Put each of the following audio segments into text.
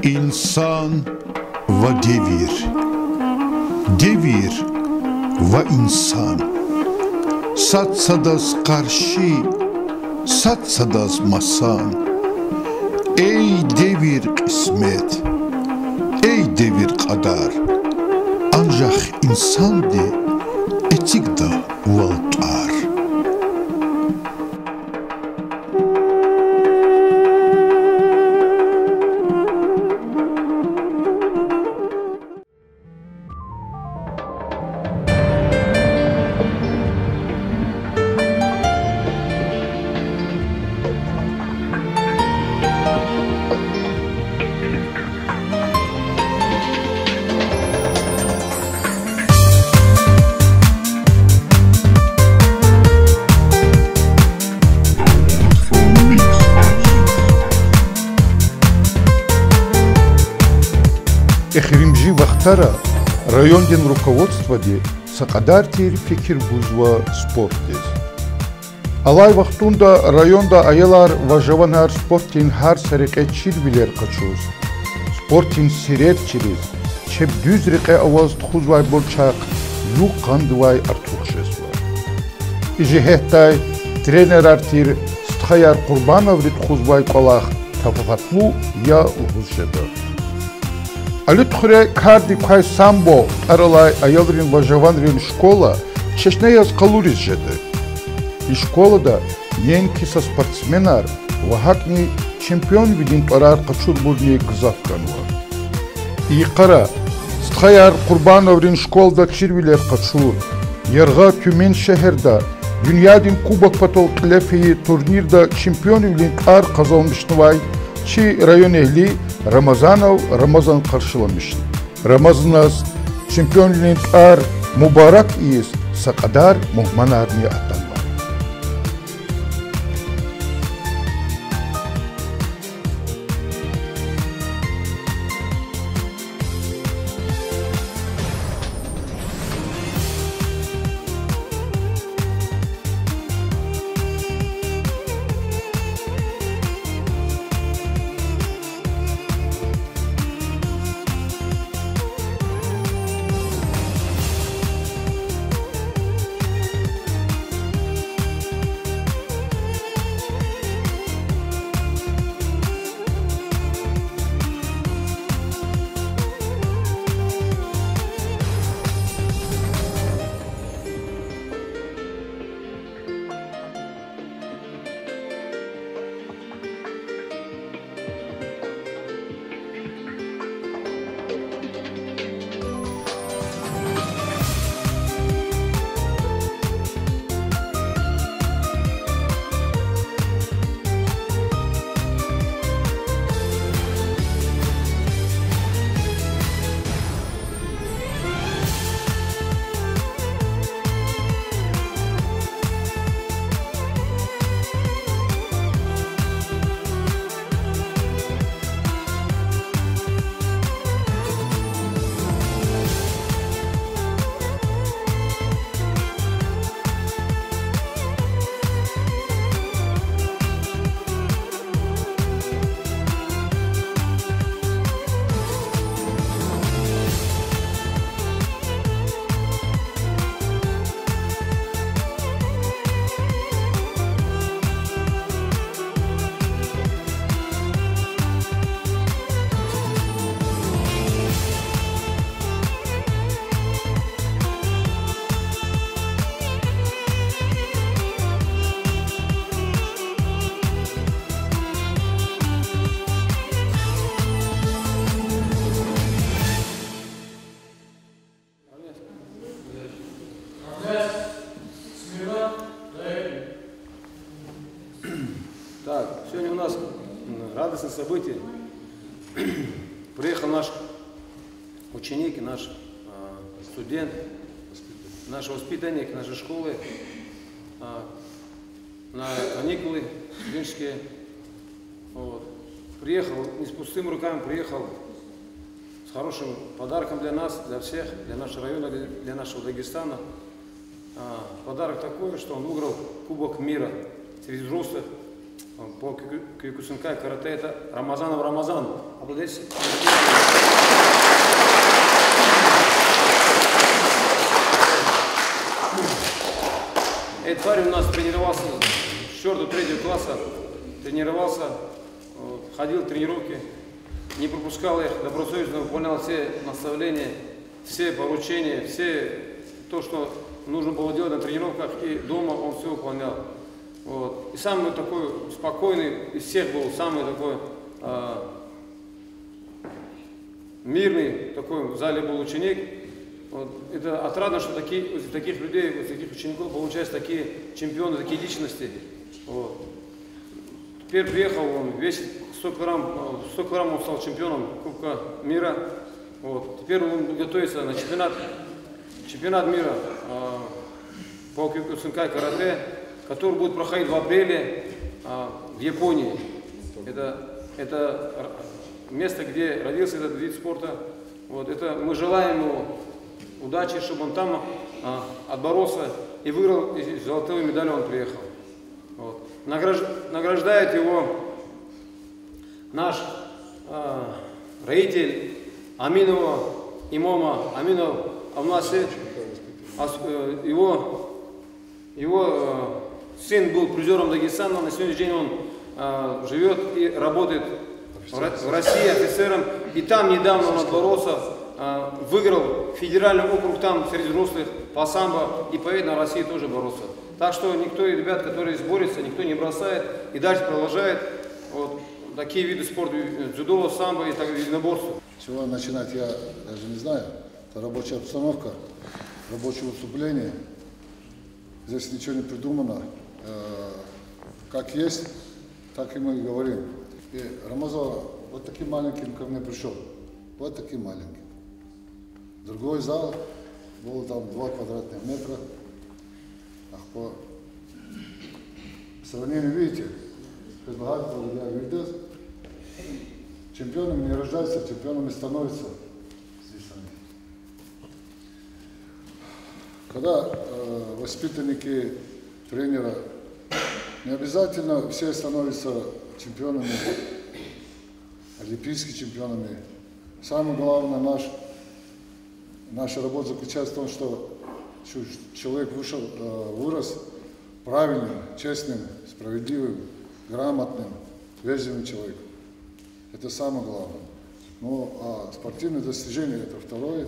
Insan ve devir. Devir ve insan. Satsadas karşı, satsadas masan. Ey devir kısmet, ey devir kadar. Ancak insan de etik da valtar. Эхримжи вахтара районден руководство де сақадар тер фикир бузва спорт дез. Алай вахтунда районда аялар важаванар спортин хар сариқе чир билер қачуз. Спортин сирер чириз, чеб дүз риқе аваз тхузвай борчақ, ю қандвай артухшесва. Ижи хехтай тренер артир стхаяр Курбанов рит тхузвай колах тафафатлу я ухузшеда. Алютхре карди кай самбо аралай аялрин важаванрин школа чешнеяз калурис жеды. И школа да енки со спортсменар вахакни чемпион видин парар качурбурни гзавканва. И кара стхаяр Курбановрин школ да чирвилер качур. Ярга Тюмен шехерда дюнядин кубок потол клефи турнирда чемпион видин кар казалмышнывай чи район эхли Рамазанов Рамазан каршыламышын. Рамазанас чемпионлин ар мубарак из сақадар мухманарни атанма. Так, сегодня у нас радостное событие. Приехал наш ученик, наш студент, наш воспитанник нашей школы на каникулы студенческие. Вот. Приехал не с пустыми руками, приехал с хорошим подарком для нас, для всех, для нашего района, для нашего Дагестана. Подарок такой, что он выиграл Кубок мира среди взрослых по киокусинкай карате, это Рамазанов Рамазан. Обладатель. Этот парень у нас тренировался с 4-3 класса, тренировался, ходил в тренировки, не пропускал их, добросовестно выполнял все наставления, все поручения, все то, что нужно было делать на тренировках, и дома он все выполнял. Вот. И самый такой спокойный из всех был, самый такой мирный такой в зале был ученик. Вот. Это отрадно, что из таких людей, из таких учеников получаются такие чемпионы, такие личности. Вот. Теперь приехал, он весит 100 килограмм он стал чемпионом Кубка мира. Вот. Теперь он готовится на чемпионат мира по киокусинкай карате, который будет проходить в апреле в Японии. Это место, где родился этот вид спорта. Вот. Это мы желаем ему удачи, чтобы он там отборолся и выиграл, и золотую медаль он приехал. Вот. Награждает его наш родитель Аминова имама Аминов Амнаси. Его сын был призером Дагестана, на сегодняшний день он живет и работает в России офицером. И там недавно он отборолся, выиграл федеральный округ там среди взрослых по самбо, и поедет на России тоже боролся. Так что никто, ребят, которые борются, никто не бросает и дальше продолжает вот такие виды спорта, дзюдо, самбо и так единоборство. Чего начинать я даже не знаю. Это рабочая обстановка, рабочее выступление. Здесь ничего не придумано. Как есть, так и мы говорим. И Рамазан вот таким маленьким ко мне пришел. Вот таким маленьким. Другой зал, было там 2 квадратных метра. По сравнению, видите, предлагают видос. Чемпионами не рождаются, чемпионами становятся. Здесь они. Когда воспитанники тренера, не обязательно все становятся чемпионами, олимпийскими чемпионами. Самое главное, наша работа заключается в том, что человек вырос правильным, честным, справедливым, грамотным, вежливым человеком. Это самое главное. Ну, а спортивные достижения – это второе.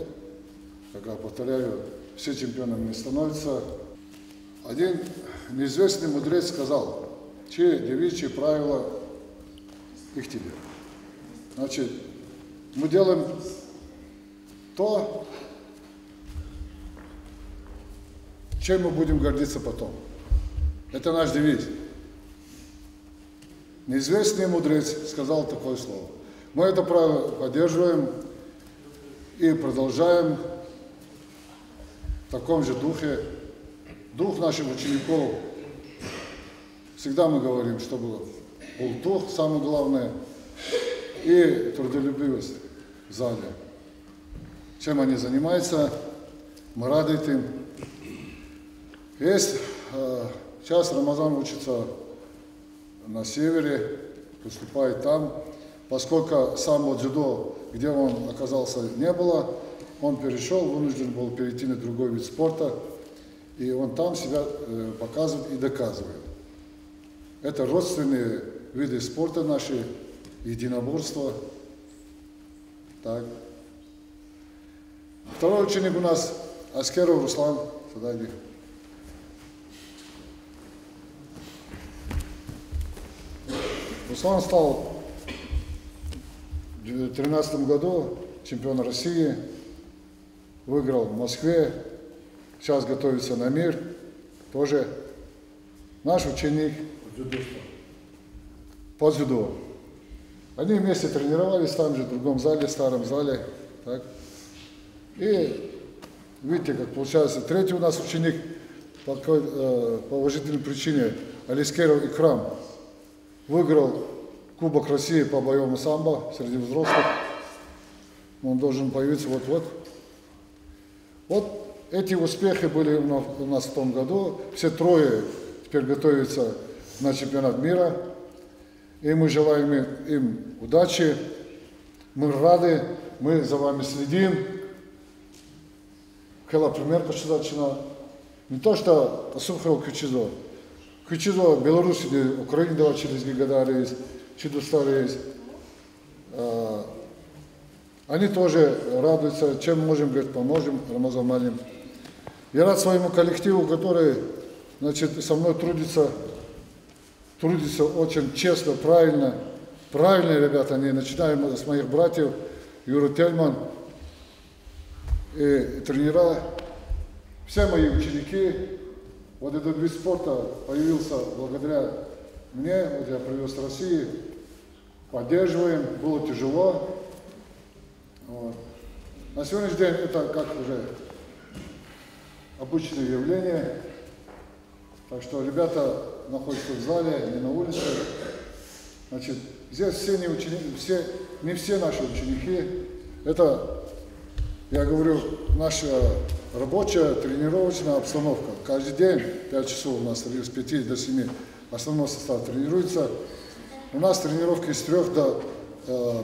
Как я повторяю, все чемпионами не становятся. Один неизвестный мудрец сказал, чьи девичьи правила, их тебе. Значит, мы делаем то, чем мы будем гордиться потом. Это наш девиз. Неизвестный мудрец сказал такое слово. Мы это правило поддерживаем и продолжаем в таком же духе. Дух наших учеников, всегда мы говорим, чтобы был дух, самое главное, и трудолюбивость в зале. Чем они занимаются, мы рады им. Есть, сейчас Рамазан учится на севере, поступает там. Поскольку самого дзюдо, где он оказался, не было, он перешел, вынужден был перейти на другой вид спорта. И он там себя показывает и доказывает. Это родственные виды спорта наши, единоборства. Так. Второй ученик у нас Аскеров Руслан. Сюда иди. Руслан стал в 2013 году чемпионом России, выиграл в Москве, сейчас готовится на мир, тоже наш ученик по дзюдо. Они вместе тренировались там же, в другом зале, старом зале. Так. И видите, как получается, третий у нас ученик по уважительной причине, Алискеров Икрам, выиграл Кубок России по боевому самбо среди взрослых. Он должен появиться вот-вот. Вот эти успехи были у нас в том году. Все трое теперь готовятся на чемпионат мира И мы желаем им удачи. Мы рады, мы за вами следим. Хела примерка что зачина. Не то, что посухал Кючизо. Кючизо Беларуси, Украине дала через Гигадари есть, Чудостары есть. Они тоже радуются, чем можем, говорит, поможем, Рамазан Малим. Я рад своему коллективу, который, значит, со мной трудится очень честно, правильно. Правильные ребята, они, начинаем с моих братьев, Юра Тельман и тренера. Все мои ученики, вот этот вид спорта появился благодаря мне, вот я привез в России, поддерживаем, было тяжело. Вот. На сегодняшний день это как уже обычное явление, так что ребята находятся в зале, не на улице. Значит, здесь все не все наши ученики, это, я говорю, наша рабочая, тренировочная обстановка. Каждый день 5 часов у нас с 5 до 7 основной состав тренируется. У нас тренировки с 3 до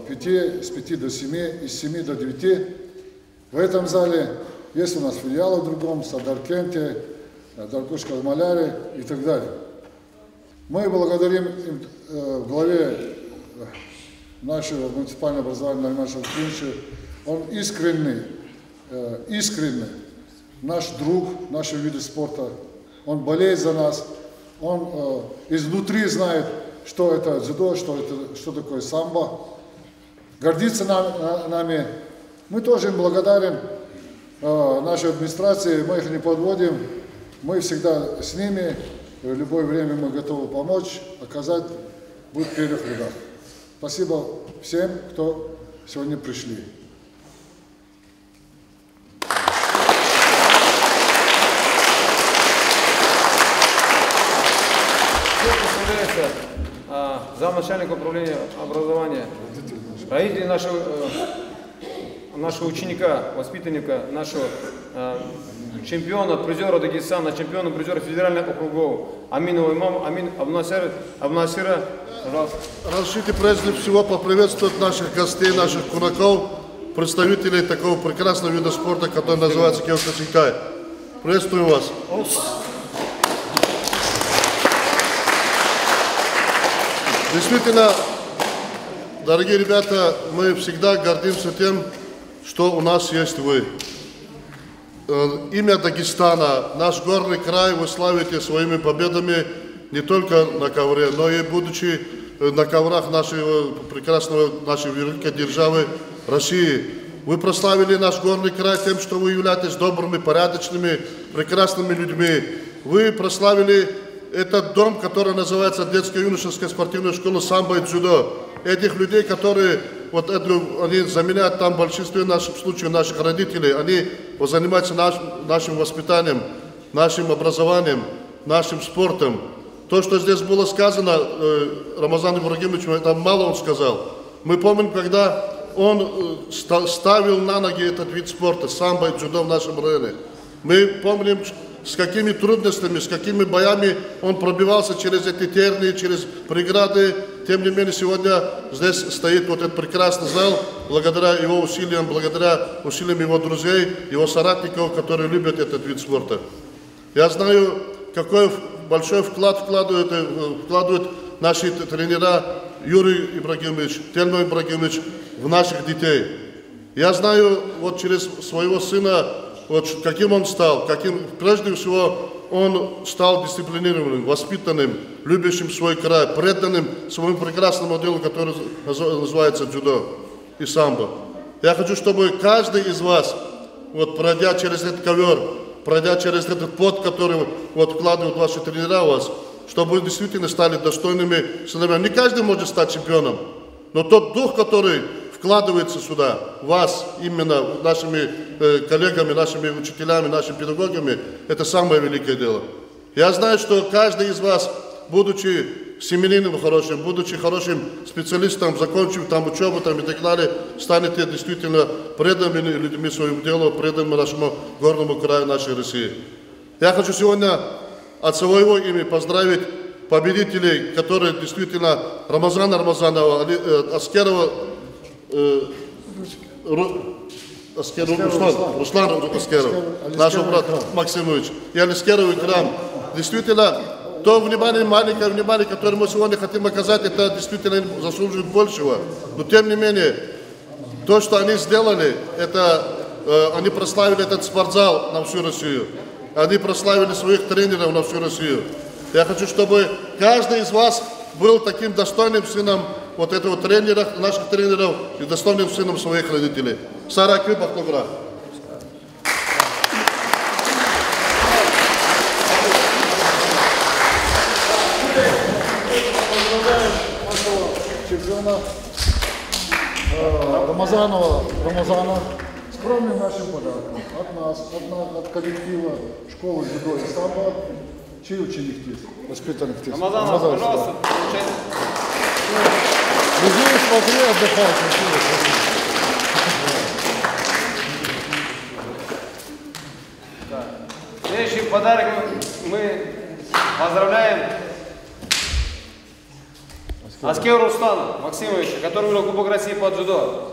5, с 5 до 7, из 7 до 9. В этом зале есть у нас филиалы в другом, Садаркенте, Даркушка-Маляре и так далее. Мы благодарим в главе нашего муниципального образования Наймаша Клинча. Он искренний, наш друг, нашего вида спорта. Он болеет за нас. Он изнутри знает, что это дзюдо, что такое самбо. Гордится нами. Мы тоже им благодарим, нашей администрации. Мы их не подводим. Мы всегда с ними. В любое время мы готовы помочь, оказать, будет в первых рядах. Спасибо всем, кто сегодня пришли. Замначальника управления образования, родители нашего ученика, воспитанника, нашего чемпиона, призера Дагестана, чемпиона, призера федеральных округов, Аминова имама, Амин Абнасира, пожалуйста. Разрешите прежде всего поприветствовать наших гостей, наших кунаков, представителей такого прекрасного вида спорта, который называется Киокосинкай. Приветствую вас. Действительно, дорогие ребята, мы всегда гордимся тем, что у нас есть вы. Имя Дагестана, наш горный край вы славите своими победами не только на ковре, но и будучи на коврах нашей великой державы России. Вы прославили наш горный край тем, что вы являетесь добрыми, порядочными, прекрасными людьми. Вы прославили этот дом, который называется детско-юношеская спортивная школа самбо и дзюдо. Этих людей, которые они заменяют там в большинстве наших случаев наших родителей, они занимаются нашим воспитанием, нашим образованием, нашим спортом. То, что здесь было сказано Рамазаном Ибрагимовичем, это мало он сказал. Мы помним, когда он ставил на ноги этот вид спорта, самбо и дзюдо в нашем районе. Мы помним, с какими трудностями, с какими боями он пробивался через эти тернии, через преграды. Тем не менее, сегодня здесь стоит вот этот прекрасный зал, благодаря его усилиям, благодаря усилиям его друзей, его соратников, которые любят этот вид спорта. Я знаю, какой большой вклад вкладывают наши тренера Юрий Ибрагимович, Тельман Ибрагимович в наших детей. Я знаю вот через своего сына, вот каким он стал, прежде всего он стал дисциплинированным, воспитанным, любящим свой край, преданным своему прекрасному делу, которое называется дзюдо и самбо. Я хочу, чтобы каждый из вас, вот пройдя через этот ковер, пройдя через этот пот, который вот вкладывают ваши тренера в вас, чтобы вы действительно стали достойными сыновьями. Не каждый может стать чемпионом, но тот дух, который вкладывается сюда, вас, именно нашими коллегами, нашими учителями, нашими педагогами, это самое великое дело. Я знаю, что каждый из вас, будучи семейным хорошим, будучи хорошим специалистом, закончив там учебу там, и так далее, станете действительно преданными людьми своему делу, преданными нашему горному краю нашей России. Я хочу сегодня от своего имени поздравить победителей, которые действительно Рамазана Рамазанова, Аскерова, Руслан Аскеров, наш брат Максимович, и Аскеров Икрам. Действительно, то внимание, маленькое внимание, которое мы сегодня хотим оказать, это действительно заслуживает большего. Но тем не менее, то, что они сделали, это они прославили этот спортзал на всю Россию. Они прославили своих тренеров на всю Россию. Я хочу, чтобы каждый из вас был таким достойным сыном вот этого тренера, наших тренеров, и достойным сыном своих родителей. Сара Кюпах Тугра. Поздравляем нашего чемпиона Рамазана скромным нашим подарком от нас, от коллектива школы дзюдо и самбо. Чей ученик здесь? Воспитанник здесь. Рамазан, пожалуйста, получайте. Лежи, смотри, отдыхай. Следующий подарок мы поздравляем Аскера Рустана Максимовича, который выиграл Кубок России по дзюдо.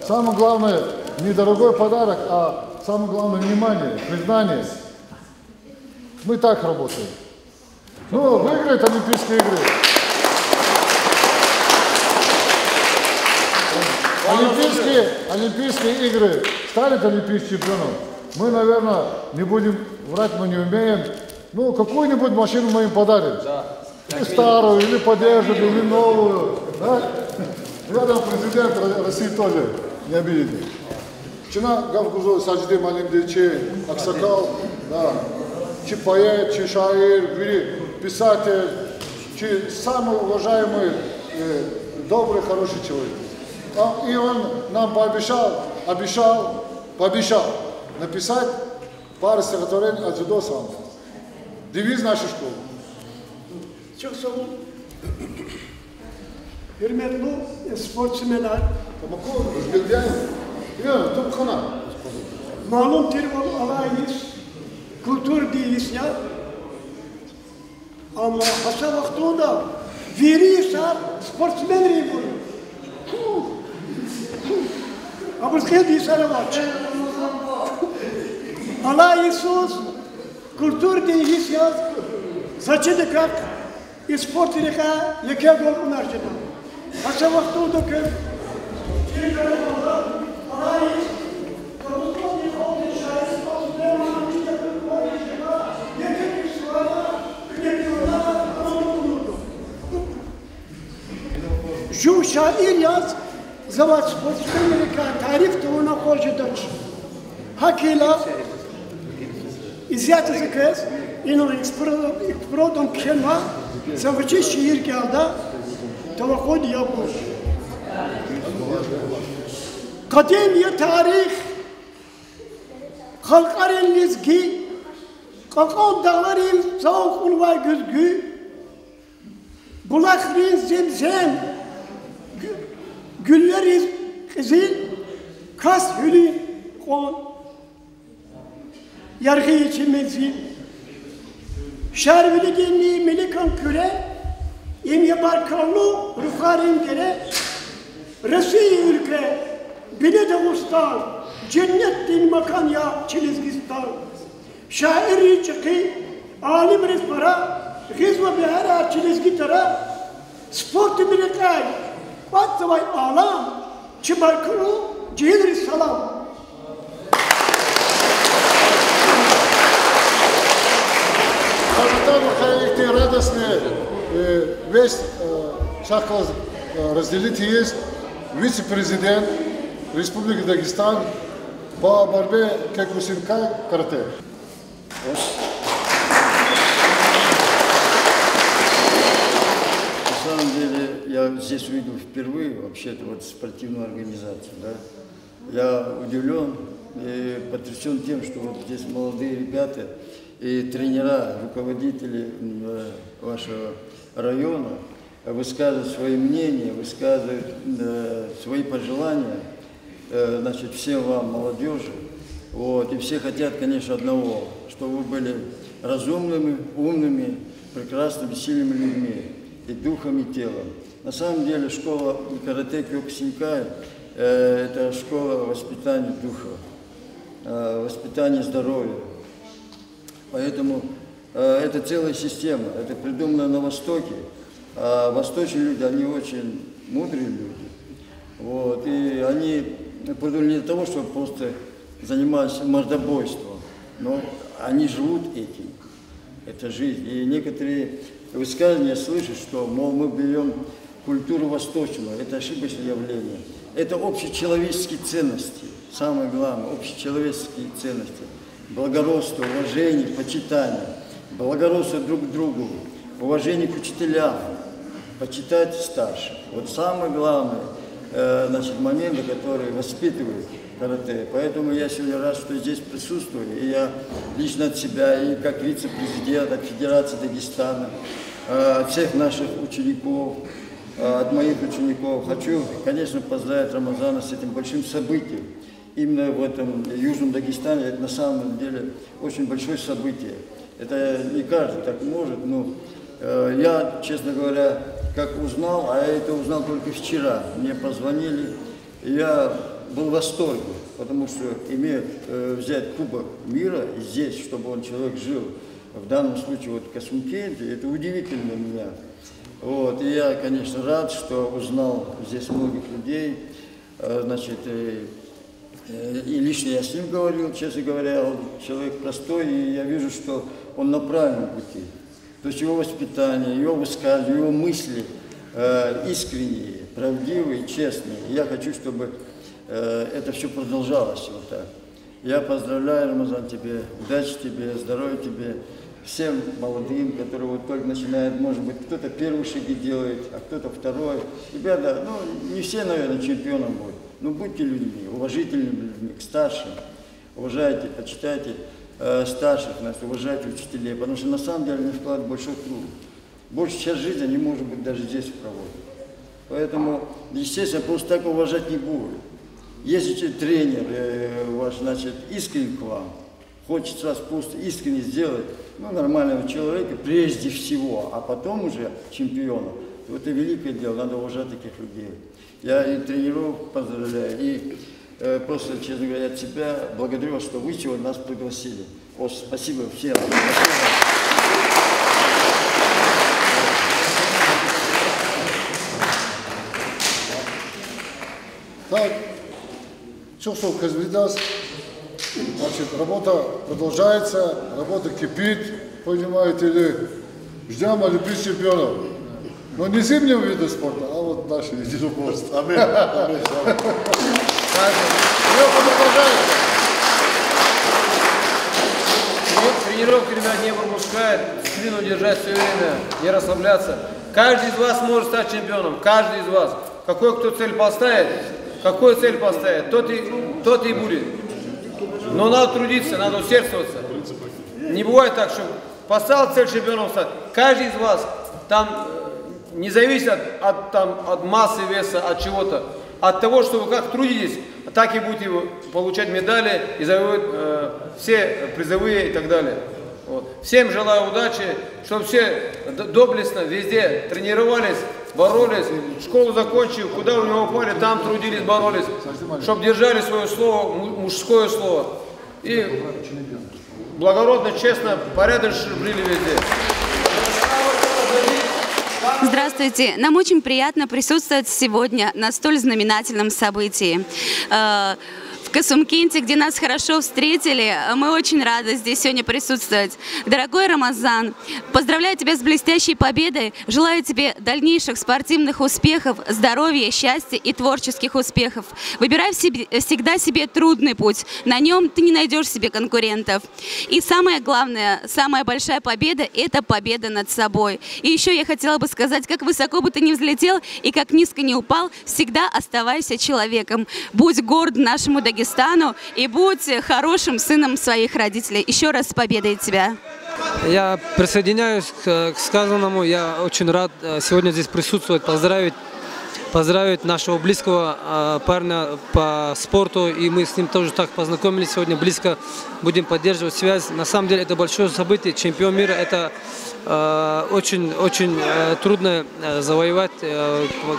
Самое главное, недорогой подарок, а самое главное внимание, признание. Мы так работаем. Ну, выиграют Олимпийские игры. Олимпийские игры станет олимпийским чемпионом. Мы, наверное, не будем врать, мы не умеем. Ну, какую-нибудь машину мы им подарим. Да. Или старую, или подержим, или новую. Да? Рядом президент России тоже не обидит. Вчера Гавгузо Саджди Малимдичи, Аксакал, да. Чи поэт, чи шаир, писатель, чи самый уважаемый, добрый, хороший человек. И он нам пообещал написать пару стихотворений от дзюдо самбо. Девиз нашей школы. Çok sağ olun. Hürmetli sporcular, malum terval alayız, kültür değiliz ya. Ama hasa vaktinde veriyse sportsmen reyim. Abuzkaya değilse var. Alayısız, kültür değiliz ya. Saçı kak, sport reka, yekâ gol unarcına. Hasa vaktinde kök. Şu şair yaz, zavat sportsmenlika tarif tuğuna kolcudur. Hakıyla İzzet Zikres, ino eksprodon kelma, zavacı şiir geldi, tavakkud yapmış. Kademiye tarih, halkarın lizgi, kakao dağların zavukun var güzgü, bulakların zemzem, gülleriz kızıl, kas hülü kon, yargı için menzil, şervili genliği melikan küre, imye barkanlı ruharin gere, Resi ülke, bile de ustan, cennet din makan ya Çilizgistan. Şairi çıkı, alim respara, hizme behara Çilizgitara, sportu bilekay, bat zavay alam, çıbarkuru, cihidri salam. Там эти радостные, весь шахмат разделить есть вице-президент Республики Дагестан по борьбе кикбоксинга карате. На самом деле я здесь увидел впервые вообще-то вот спортивную организацию. Да? Я удивлен и потрясен тем, что вот здесь молодые ребята и тренера, руководители вашего района высказывают свои мнения, высказывают свои пожелания, значит, всем вам, молодежи. Вот, и все хотят, конечно, одного, чтобы вы были разумными, умными, прекрасными, сильными людьми, и духом, и телом. На самом деле школа каратэ Кёкусинкай – это школа воспитания духа, воспитания здоровья. Поэтому это целая система, это придумано на Востоке. А восточные люди, они очень мудрые люди. Вот, и они придумали не для того, чтобы просто заниматься мордобойством, но они живут этим. Это жизнь. И некоторые высказывания слышат, что, мол, мы берем культуру восточную. Это ошибочное явление. Это общечеловеческие ценности. Самое главное, общечеловеческие ценности. Благородство, уважение, почитание. Благородство друг к другу. Уважение к учителям. Почитать старших. Вот самое главное, значит, моменты, которые воспитывают каратэ. Поэтому я сегодня рад, что здесь присутствую. И я лично от себя, и как вице-президент, от Федерации Дагестана, от всех наших учеников, от моих учеников, хочу, конечно, поздравить Рамазана с этим большим событием. Именно в этом Южном Дагестане это на самом деле очень большое событие. Это не каждый так может, но я, честно говоря, как узнал, а я это узнал только вчера, мне позвонили, и я был в восторге, потому что имея взять Кубок мира здесь, чтобы он человек жил, в данном случае вот в Касумкенте, это удивительно для меня. Вот, и я, конечно, рад, что узнал здесь многих людей, значит, и лично я с ним говорил, честно говоря, он человек простой, и я вижу, что он на правильном пути. То есть его воспитание, его высказывания, его мысли искренние, правдивые, честные. И я хочу, чтобы это все продолжалось вот так. Я поздравляю, Рамазан, тебе, удачи тебе, здоровья тебе, всем молодым, которые вот только начинают, может быть, кто-то первые шаги делает, а кто-то второй. Ребята, ну, не все, наверное, чемпионом будут, но будьте людьми, уважительными людьми, к старшим. Уважайте, почитайте старших нас, уважайте учителей, потому что на самом деле они вкладывают большой труд. Большую часть жизни они, может быть, даже здесь проводят. Поэтому, естественно, просто так уважать не будет. Если тренер ваш, значит, искренне к вам, хочет вас просто искренне сделать, ну, нормального человека прежде всего, а потом уже чемпиона, то это великое дело, надо уважать таких людей. Я и тренеров поздравляю, и просто, честно говоря, от себя благодарю вас, что вы сегодня нас пригласили. Вот, спасибо всем. Так, что Казвидас, значит, работа продолжается, работа кипит, понимаете ли, ждем олимпийских чемпионов. Но не зимнего вида спорта, а вот наши единоборства. Аминь. Тренировки, ребят, не пропускают, спину держать все время, не расслабляться. Каждый из вас может стать чемпионом, каждый из вас. Какой кто цель поставит, тот и будет. Но надо трудиться, надо усердствоваться. Не бывает так, что поставил цель чемпионом стать. Каждый из вас там не зависит от массы веса, от чего-то. От того, что вы как трудитесь, так и будете получать медали и завоевывать все призовые и так далее. Вот. Всем желаю удачи, чтобы все доблестно везде тренировались, боролись, школу закончили, куда у него упали, там трудились, боролись, чтобы держали свое слово, мужское слово. И благородно, честно, порядочно жили везде. Здравствуйте! Нам очень приятно присутствовать сегодня на столь знаменательном событии. В Касумкенте, где нас хорошо встретили. Мы очень рады здесь сегодня присутствовать. Дорогой Рамазан, поздравляю тебя с блестящей победой. Желаю тебе дальнейших спортивных успехов, здоровья, счастья и творческих успехов. Выбирай всегда себе трудный путь. На нем ты не найдешь себе конкурентов. И самое главное, самая большая победа – это победа над собой. И еще я хотела бы сказать, как высоко бы ты ни взлетел и как низко ни упал, всегда оставайся человеком. Будь горд нашему Дагестану и будь хорошим сыном своих родителей. Еще раз с победой тебя! Я присоединяюсь к сказанному. Я очень рад сегодня здесь присутствовать, поздравить нашего близкого парня по спорту. И мы с ним тоже так познакомились сегодня близко. Будем поддерживать связь. На самом деле это большое событие. Чемпион мира — это очень трудно завоевать.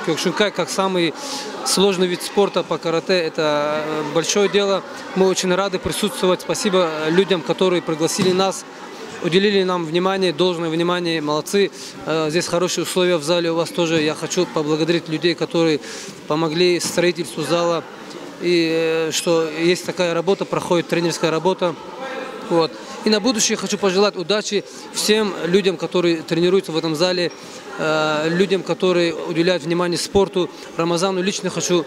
Кёкушинкай как самый сложный вид спорта по карате. Это большое дело. Мы очень рады присутствовать. Спасибо людям, которые пригласили нас, уделили нам внимание, должное внимание, молодцы. Здесь хорошие условия в зале у вас тоже. Я хочу поблагодарить людей, которые помогли строительству зала. И что есть такая работа, проходит тренерская работа. Вот. И на будущее хочу пожелать удачи всем людям, которые тренируются в этом зале, людям, которые уделяют внимание спорту. Рамазану лично хочу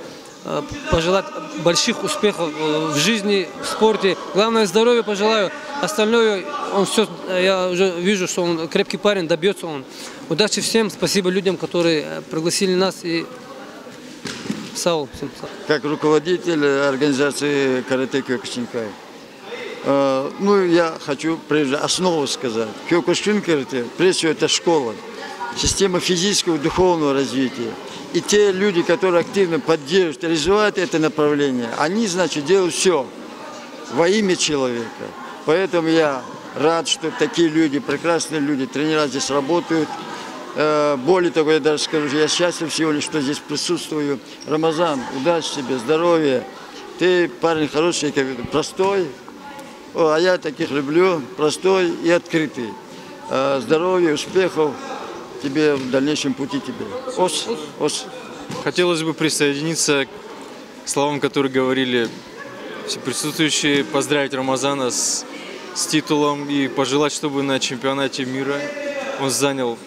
пожелать больших успехов в жизни, в спорте. Главное, здоровья пожелаю. Остальное, он все, я уже вижу, что он крепкий парень, добьется он. Удачи всем, спасибо людям, которые пригласили нас. И Саул. Как руководитель организации карате Кёкушинкай, ну, я хочу прежде основу сказать. Кёкушин карате, прежде всего, это школа, система физического и духовного развития. И те люди, которые активно поддерживают, развивают это направление, они, значит, делают все во имя человека. Поэтому я рад, что такие люди, прекрасные люди, тренера здесь работают. Более того, я даже скажу, я счастлив всего лишь, что здесь присутствую. Рамазан, удачи тебе, здоровья. Ты парень хороший, простой. А я таких люблю, простой и открытый. Здоровья, успехов тебе в дальнейшем пути тебе. Ос. Хотелось бы присоединиться к словам, которые говорили все присутствующие, поздравить Рамазана с титулом и пожелать, чтобы на чемпионате мира он занял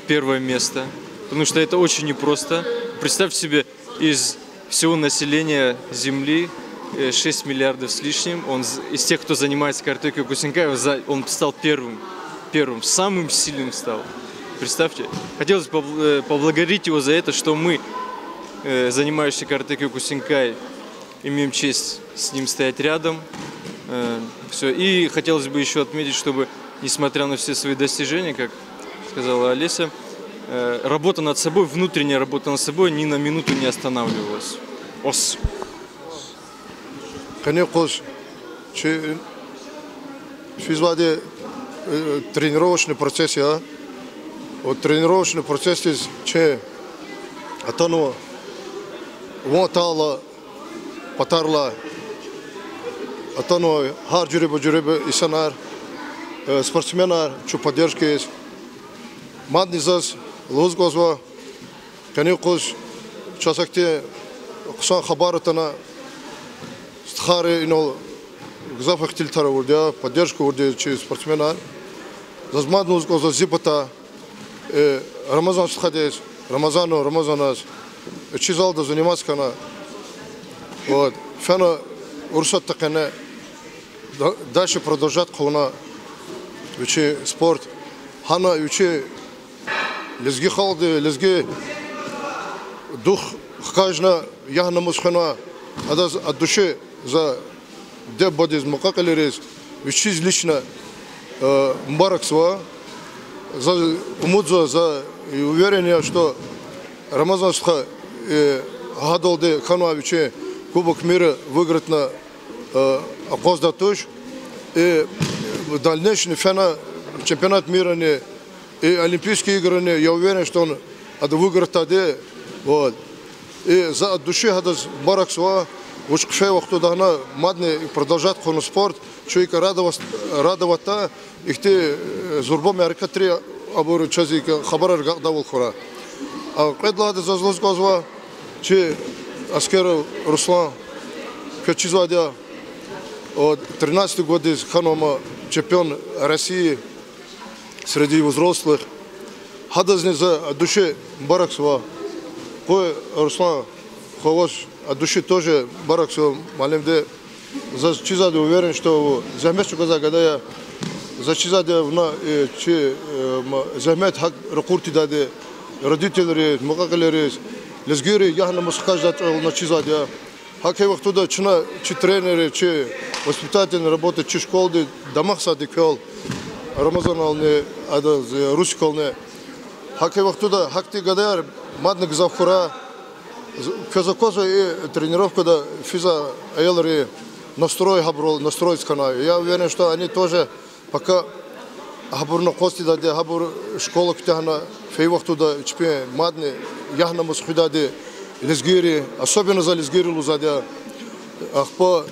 первое место. Потому что это очень непросто. Представьте себе, из всего населения Земли 6 миллиардов с лишним. Он из тех, кто занимается карате Кёкушинкай, он стал первым, самым сильным стал. Представьте. Хотелось поблагодарить его за это, что мы, занимающиеся карате Кёкушинкай, имеем честь с ним стоять рядом. Все. И хотелось бы еще отметить, чтобы, несмотря на все свои достижения, как сказала Олеся, работа над собой, внутренняя работа над собой ни на минуту не останавливалась. Ос. Конечно, физваде тренировочный процесс, вот тренировочный процесс здесь, че, атану, ватала, патарла, атану, харджурибы, исанар, спортсменар, че поддержки есть, маднизас, лузгозва, конечно, часакте, кусан хабаратана, стхары, инол, гзафах тильтара урдя, поддержку урдя через спортсмена, зазмад лузгозва, зипата, Рамазан сходить, Рамазанас, чизалда заниматься кана, вот, фена урсат такая, дальше продолжать кона, учи спорт, хана учи лезги халды, лезги дух хкажна, яхна мусхана, от души за дебодиз мукакалерис, учи лично мбараксва, за умудза, за уверение, что Рамазан гадалды хануавичи Кубок мира выиграть на Акоздатуш, и в дальнейшем фена чемпионат мира и Олимпийские игры, я уверен, что он выиграет тогда, вот. И за от души гадаз бараксва, учкшей вахту дана мадне продолжать хон спорт, человека радовать, их ты зурбом яркатри абуру чазика хабарар гагдавул хора. А предлады зазлос газва, че Аскеров Руслан, Качизвадя, от 13 год из Ханома чемпион России среди взрослых. Хадазни за души бараксва. Кой Руслан Ховаш от души тоже бараксва малимде. За чизаде уверен, что за место когда я за чизаде на че замет хак рекорди даде родители мукакалери лезгири яхна мускаждат на чизаде. Хаке вахт туда чи тренеры, чи воспитательные работы, чи школы, домах садикол. Рамазан алны, ада Русик алны. Хаки вақтуда, хакти гадар, мадник завхура, физокоза и тренировка да физа аялари настрой хаброл, настроить канаю. Я уверен, что они тоже пока хабур на кости да, хабур школа ктяхна, фей вақтуда чпе мадни, яхна мусхидади лизгири, особенно за лизгири лузадя, ахпа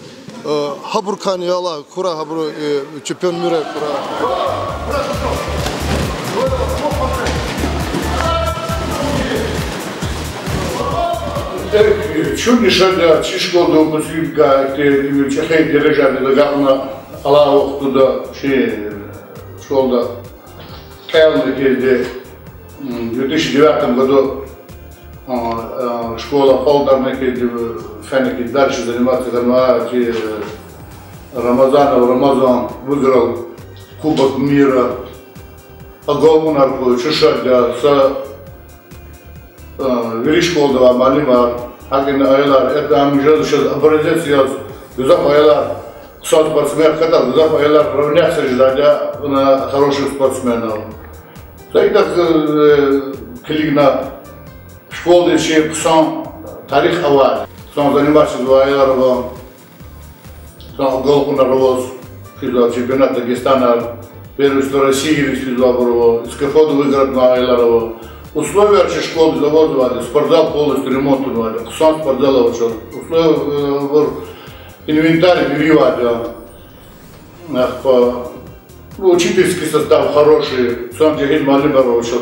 хабур кан яла, кура хабур чемпион мира кура. Чудо шагда, чешкода выпускника, чехай держали до гавна, аллах туда, школа, в 2009 году школа Полдарна, феники дальше заниматься, Рамазан выиграл Кубок мира, Агомунарку, Чешагда, Веришколдова, Малимар, Агин Айлар, это амижал сейчас образец я Гузаф Айлар, спортсмен, хотя Гузаф Айлар равняется на хороших спортсменов. Так клигна школы еще сам тарих авар, сам занимался с Айларовым, сам голку нарвоз, физуал чемпионат Дагестана, первенство России физуал, эскафоду выиграл на Айларову. Условия школы заводили, спортзал полностью ремонтировали, сам спортзал вышел, условия инвентарь переводил, учительский состав хороший, сам Джигиль Малибар вышел,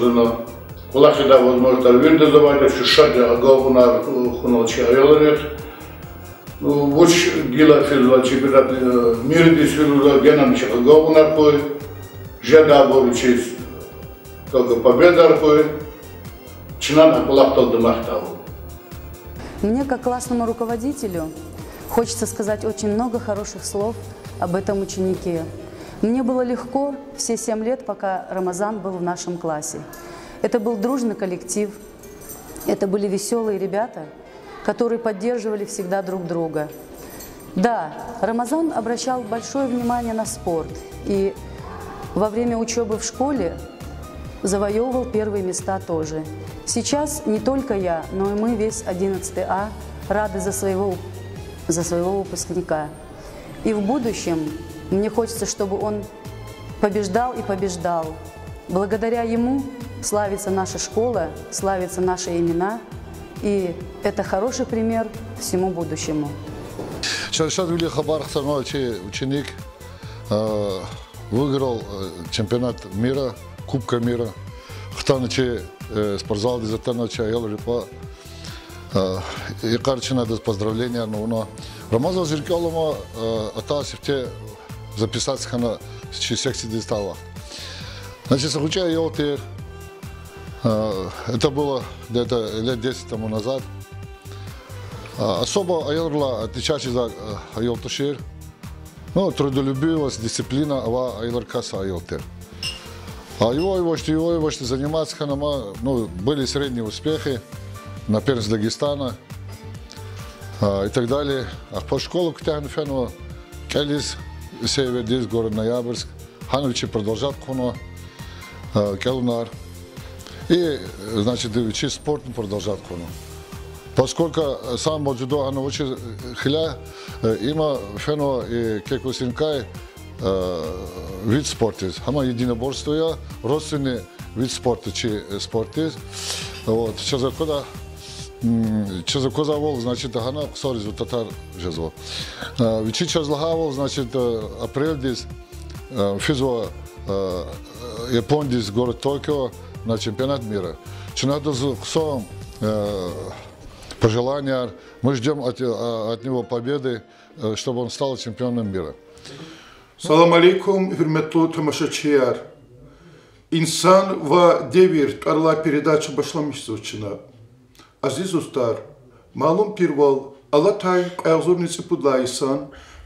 кулак да возможно винды заводить, шадя агавуна хуналчи аяларет, уч гила физула чемпионат мира дисфизула генам ча агавуна кой, жада борючись, только победа кой. Мне, как классному руководителю, хочется сказать очень много хороших слов об этом ученике. Мне было легко все 7 лет, пока Рамазан был в нашем классе. Это был дружный коллектив, это были веселые ребята, которые поддерживали всегда друг друга. Да, Рамазан обращал большое внимание на спорт, и во время учебы в школе завоевывал первые места тоже. Сейчас не только я, но и мы, весь 11 А, рады за своего выпускника. И в будущем мне хочется, чтобы он побеждал и побеждал. Благодаря ему славится наша школа, славятся наши имена, и это хороший пример всему будущему. Ученик выиграл чемпионат мира, Кубка мира. Хтаначи спортзал дизатаначи аялрипа и карчина да поздравления но Рамазан Зиркалома атасифте записаться на секции дистала. Значит, случай Йолтер, это было где-то лет 10 тому назад. Особо аялрла отличается за Йолтушир, ну трудолюбивость, дисциплина, ава аялркаса Йолтер. А его что заниматься, ну, были средние успехи на первенстве Дагестана и так далее. А по школу Ктяхнфену, Келис, Севердис, город Ноябрьск, Хановичи продолжат Хуно, Келунар. И, значит, учить спорт продолжат Хуно. Поскольку сам Моджудо, оно очень хиля, има Фену и Кекусинкай, вид спорта. Хама единоборство, родственный вид спорта, спорта. Вот. Что за коза вол, значит, хана ксоризу татар жезво. Вичи чазлагавол, значит, апрель дис физо Япондис, город Токио, на чемпионат мира. Что надо ксо пожелания. Мы ждем от него победы, чтобы он стал чемпионом мира. Салам алейкум, hürmetli тамашачияр. İnsan ve devir tarla передача başlamıştır. Aziz ustalar, malum pirval, Alatay Ağzurnici Pudlaysan,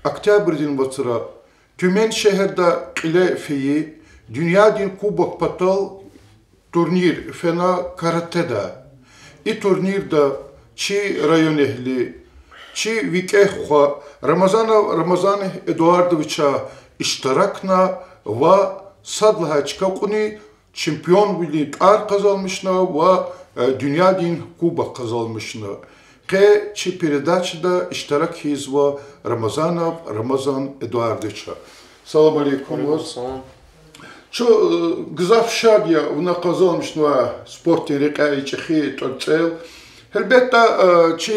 Oktyabrdin vatıra, Tümen şehirde ile feyi, Dünya din Kubok Patal turnir fena karateda. İ turnirda çi rayon ehli, çi vikehwa, Ramazan Eduardoviça iştirakna ve sadlaha çıkakuni çempiyon bili tar kazanmışna ve dünya din kuba kazanmışna. Ke çi передачада iştirak hizva Ramazan Eduardовича. Salam aleykum. Ço gızaf şadiya una kazanmışna sport rikayı çexi torcel. Elbette çi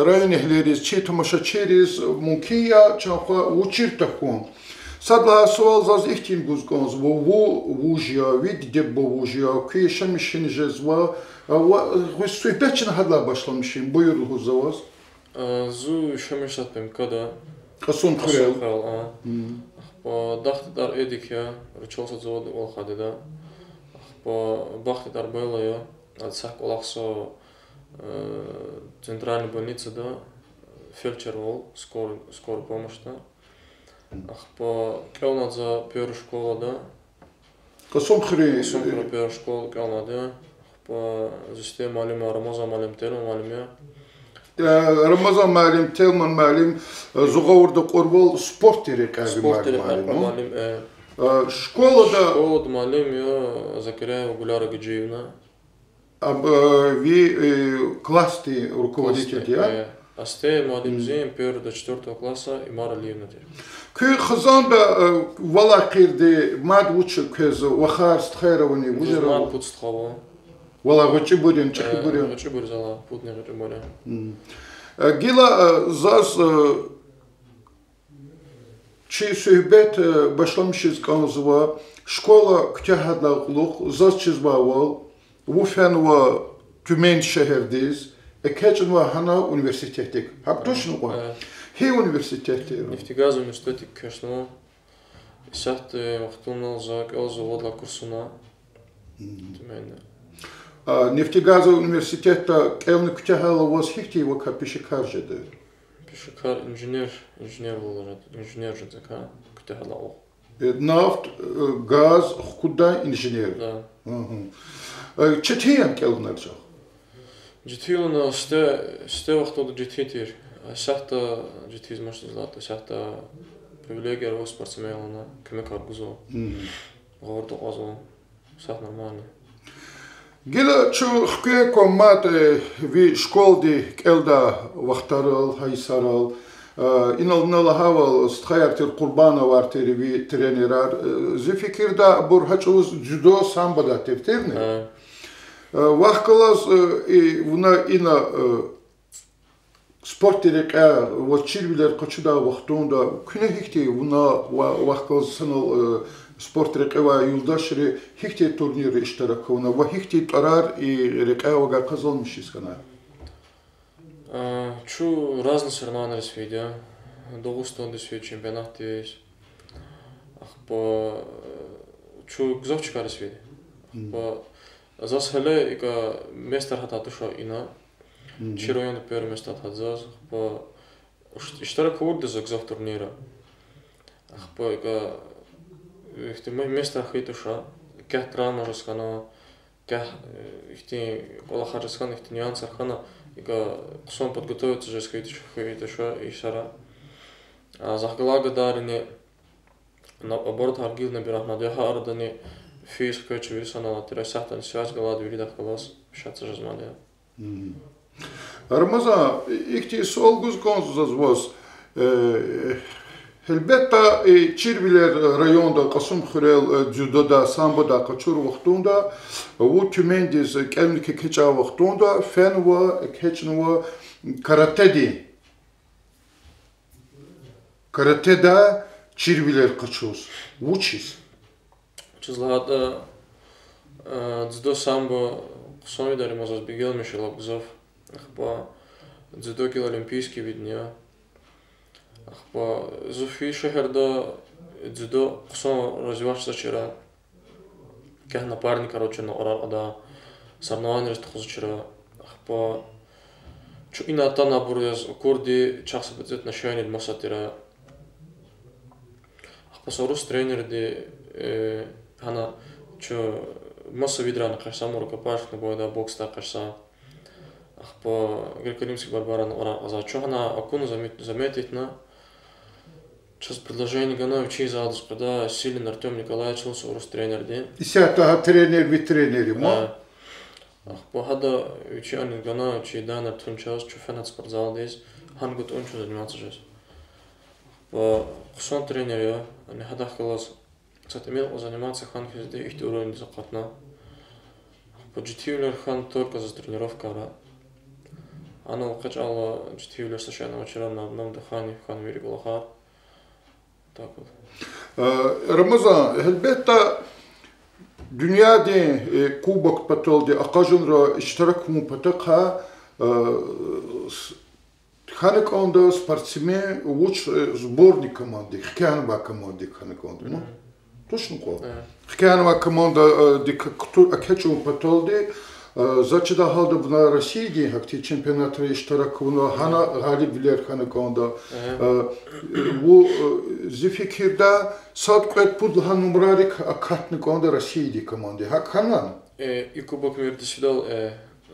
rayon ehleriz, çi tamaşaçeriz mumkiya çaxa uçir takun. Sadla sual zaz ihtim guzgonz bu vujya vid de bu vujya ki şemişin jezva ve sohbetin hadla başlamışım. Buyur huzavaz. Zu şemişat bim kada. Kasum xirel. По дахтар эдик я ручался завод олхадеда. По бахтар было я от сак олахсо центральной больницы да фельдшер ол скорой помощь да. По келнад за первую школу да. Kasum xire. Kasum xire первую школу келнад да. По система малима Рамазан малим тело малима. Ramazan malim, Telman malim, Zuğavurda Qorbol sport direktörü malim. Şkolada malim ya Zakiraya Gulara Gıcıyevna. Вы классный руководитель, да? Асте малим зем 1 до 4 класса и Мара Ливна. Köy Xızanda valla qirdi mad uçu köz waxar stxayrovani vujero. Mad put stxavo. Valla gıcı burun, çıkı burun. Gıcı burun zala, putne gıcı burun. Gila zaz çi söhbet başlamışız kanızva. Şkola kütahadlaqluq, zaz çizbaval. Bu fen ve Tümen şehirdeyiz. Keçin ve hana üniversitetik. Haktoşun o. He üniversiteti. Нефтегаз университетик кешно. Сахте махтунал за заводла курсуна. Tümen'de. Neftegaza Üniversiteti evni kütahalla was hikti ve kapişikarjıdı. Pişikar injiner olacak. İnjiner jaka kütahalla o. Naft, gaz, hukuda injiner. Da. Çetiyen kelnacak. Cidhiyona ste vaqtoda cidhitir. Сахта cidhiz можно злата. Сахта привилегия рост спортсмена, кемек аргузо. Говорит озо. Сах нормально. Gila çu xke komat vi şkoldi kelda vaqtarıl haysaral inalnala haval sthayartir qurbana varteri vi trenerar zi fikirda bur haçuz judo sambada tefterni vaqqalas buna ina sport direka voçilbiler qaçuda vaqtunda küne hikti buna vaqqal sanal sport reka yuldaşri hikti turniri iştirakuna ve hikti qarar reka ve kazanmışız kana. Чу разные соревнования сведя, Дагестан свед чемпионат есть. По чу гзовчика свед. По засхале ика местер хата туша ина. Чироян первое место хатзас. По иштарак урды за гзов турнира. По ика местер хитуша. Кях трама раскана. Кях ихти колаха раскана ихти нюанс архана. Ика сон подготовиться же хитуша и шара. Захгалага дарини наоборот харгил на бирахмадяха ардани физ көчү вирсана тересахтан связь галад виридах галас шатса жазмалия. Ramazan ikti solguz konzuz elbette Çirbiler rayonda Kasım Xirel judoda samboda qaçur vaqtunda bu Tümendiz kelmike keça vaqtunda fen ve keçin ve karatedi. Karateda Çirbiler qaçuz. Vuçiz. Чизлада дзюдо самбо сами дарим азбегел Мишелов Гзов. Ахпа дзюдо кил олимпийский видня. Ахпа зуфи шахерда дзюдо сон развиваться вчера. Кях напарник, короче, на орада соревнования растухозучера. Ахпа чу ината набуряз курди чахса бецет на шайнид масатира. Ахпа сорус тренер де Хана чу маса видра на кашса рукопаш на бойда бокста кашса. По греко-римский барбаран ора за чу хана акуну заметить на Сейчас предложение Гановичи из Адус, когда Силин Артем Николаевич Лусурус тренер день. И сята тренер ви тренери, мо? Похада Вичанин Гановичи Данер Тунчас, Чуфенат спортзал здесь, Хангут Унчу заниматься здесь. По Хусон тренер я, они хадах класс, кстати, имел заниматься Ханки здесь, их уровень закатна. По GTV Хан только за тренировка, да. Она укачала GTV совершенно вчера на одном дыхании, Хан Виригулахар. Так вот. Рамазан, elbette dünyada Kubok patoldi akajınra iştirak mu pataka хаnek onda спортсмен уч сборной команды, хкянова команды хаnek onda mu? Точно ko? Хкянова команда dik akachun patoldi. Зачем халда в России, как те чемпионаты иштаракуна, хана галибилер хана конда, वो зефикирда садкет пудлхан умрарик акатны конда России команде, хак ханан. И Кубок мира досвидал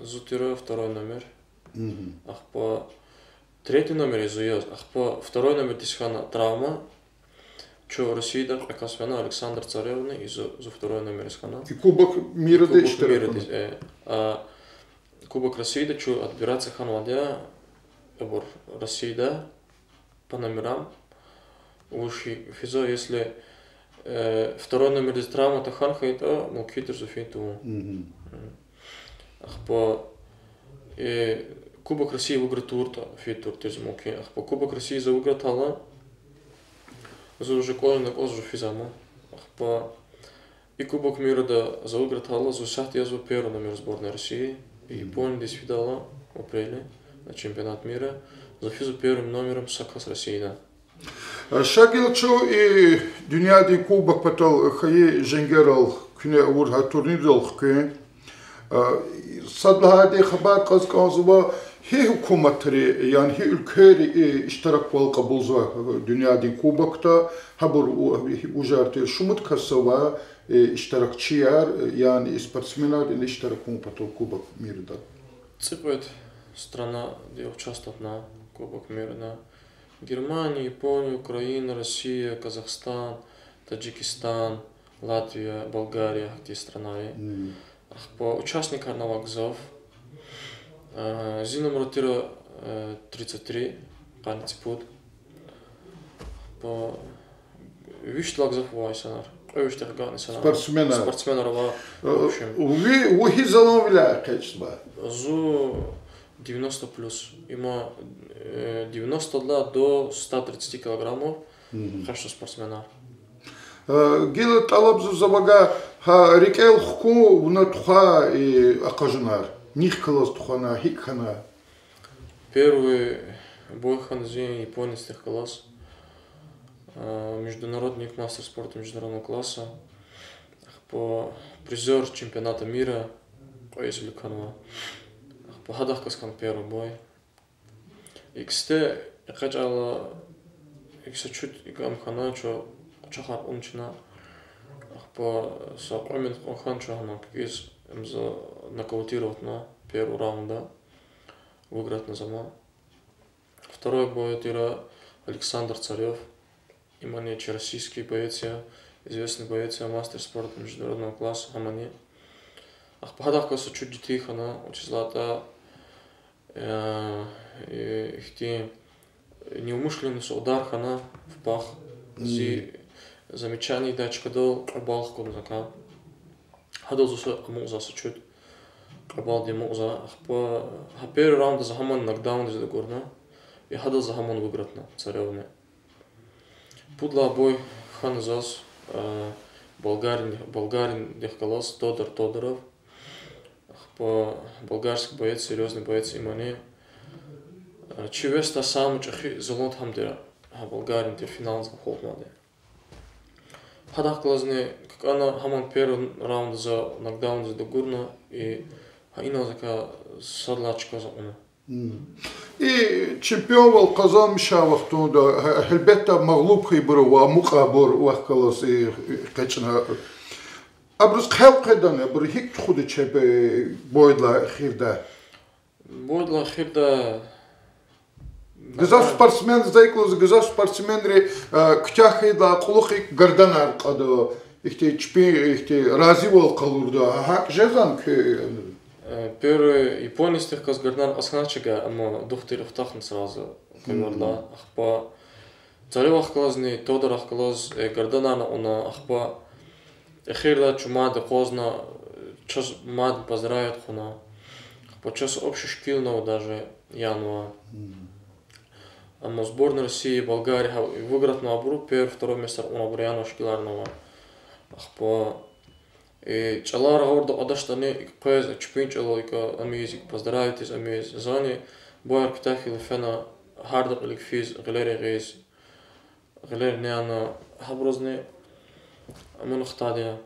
Зутира второй номер, ах по третий номер изуяз, ах по второй номер дисхана травма. Что Россия да оказывается Александр Царевны из за второй номер искана. И Кубок мира Кубок России да что отбираться ханвадя обор России да по номерам уши физо если второй номер из травма то ханха это мукитер зуфиту. Ах по Кубок России выиграл турта фитур тез муки. Ах по Кубок России за выиграл тала за уже колен так озжу физама. Ах по и Кубок мира да за выиграл тала за шахт я за первый номер сборной России. И Япония здесь видала в апреле на чемпионат мира за физу первым номером Сакас России да. Шагилчу и dünyada Kubok patol хае женгерал күне урха турнирдал хке. Sadlahade haber kazkanzıva hi hükümetleri yani hi ülkeleri iştirak val kabulza dünyada Kubok'ta habur ujartı şumut kasava iştirakçılar yani спортсменler iştirak patol Kubok mirda. Цепет страна, где участвует на Кубок мира на Германия, Япония, Украина, Россия, Казахстан, Таджикистан, Латвия, Болгария, где страны. По участникам на вокзов Зина ротира 33 панципут по вишт вокзов вайсанар вишт организатор спортсменов в общем вы хизаловля качество зу 90 плюс има 90 до 130 килограммов хорошо спортсмена Гила талабзу забага ха рикел хку на туха и акажнар. Них класс тухана хикхана. Первый бой ханзи японских класс. Международный мастер спорта международного класса. По призер чемпионата мира. Если канва. По хадах каскан первый бой. Иксте качала икса чуть игам хана чо чахар умчина по сакомент охан чахна кис за нокаутировать на первый раунд да выиграть на зама. Второй бой это Александр Царев, имани российский боец, известный боец, мастер спорта международного класса, амани. Ах пахадах каса чуть детей хана очень злата ихти неумышленный удар хана в пах зи замечаний дачка дал абал комзака. Хадал зуса амуза сочет абал демуза. По первый раунд за хаман нокдаун из догорна и хадал за хаман выиграть на Царевне. Пудла бой хан зас болгарин дехкалас Тодоров. По болгарский боец серьезный боец имани. Чевеста сам чахи залон хамдера. Болгарин те финал заход надо. Хадах классный, как она хаман первый раунд за нокдаун за догурна и хаина зака садлачка за она. И чемпион вал Казан мишавах туда, хельбетта маглуб хибру, а мукабор вахкалас и качна. Абрус хелкедане, абру хик худи чебе бойдла хирда. Бойдла хирда Гызав спортсмен зайклоз, гызав спортсменри ктяхи да кулухи гарданар кадо. Ихте чпи, ихте рази бол калурда. Хак жезан к. Первый японистых казгардан асхначига, ама духтыр ухтахн сразу кемерда. Ахпа царев ахклазни, тодор ахклаз гарданана она ахпа эхирда чумада козна час мад поздравят хуна. Ахпа час общешкильного даже януа. Ама сборная России, Болгария выиграть на обру, первый, второй место у Набуряна шкиларного. Ахпа и чалара гордо адаштане пез чпинч алойка амиз поздравить амиз зани бояр ктахил фена хардак ликфиз غلير غيز غلير نانا хаброзне амон хтадия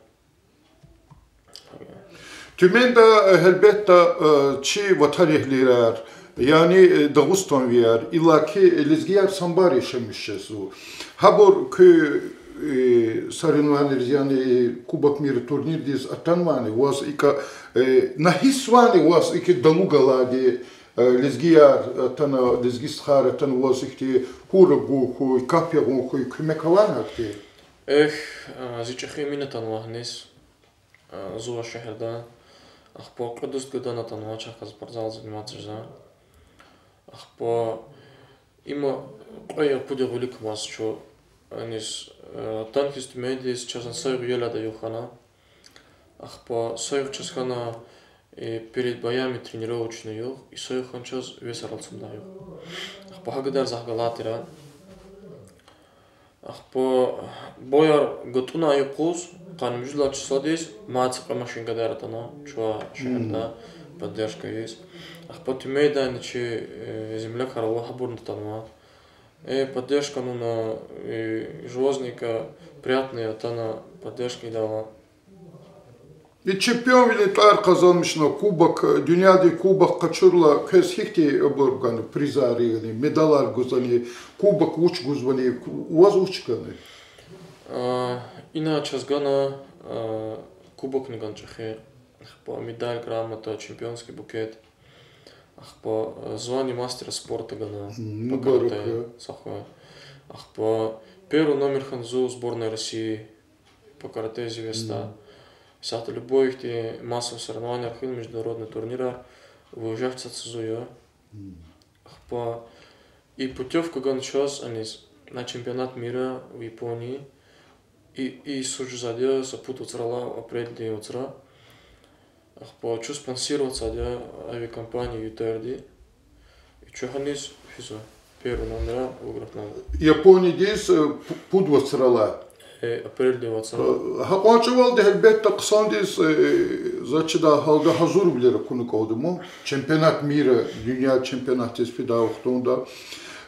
Tümende elbette çi vatarihliler yani Dağıstan viyar illaki lizgiyar sambar yaşamışız o. Habur köy соревнования yani Кубок мира турнир дис атанвани was ика нахисвани was ики далугалади лизгияр тана лизгистхара тана was ики хурагу хой капягу хой кмекаван хакти эх зичахи минатан вахнис зуа шахерда ахпо кадуст гадана танва чахаз спортзал заниматься за ахпо има ой пудя велик мас чо анис танкист медис часан сайгу ела да юхана ахпо сайгу часхана перед боями тренировочный юх и сайгу час вес аралцам да юх ахпо хагадар захгалатира ахпо бояр готуна юкуз кан мужла часадис мац машин гадаратана чуа шахерда поддержка есть ахпо тимейда ничи земля харава хабурна танва поддержка ну на железника приятная тана поддержка дала. И чемпион великар kazanmış na Kubok dünyada Kubok kaçırla kesihti oburgan prizari medallar guzani Kubok uç guzani vaz uçkanı. Иначе сгана Кубок не ганчахе по медаль грамота чемпионский букет по звание мастера спорта гана по карате сахва по первый номер ханзу сборной России по карате звезда сата любой те массовые соревнования архив международный турнир выезжать в Цезуя по и путевка ган час они на чемпионат мира в Японии и суждение запутаться в апреле утра Хочу спонсироваться авиакомпанию UTRD. И что ханис физо первый номера выиграть надо. Япония здесь пудвот срала. Апрель 20. Хакуачевал де элбетте кысан здесь зачида халда hazır билер куну кодуму. Чемпионат мира, dünya чемпионаты спида уктунда.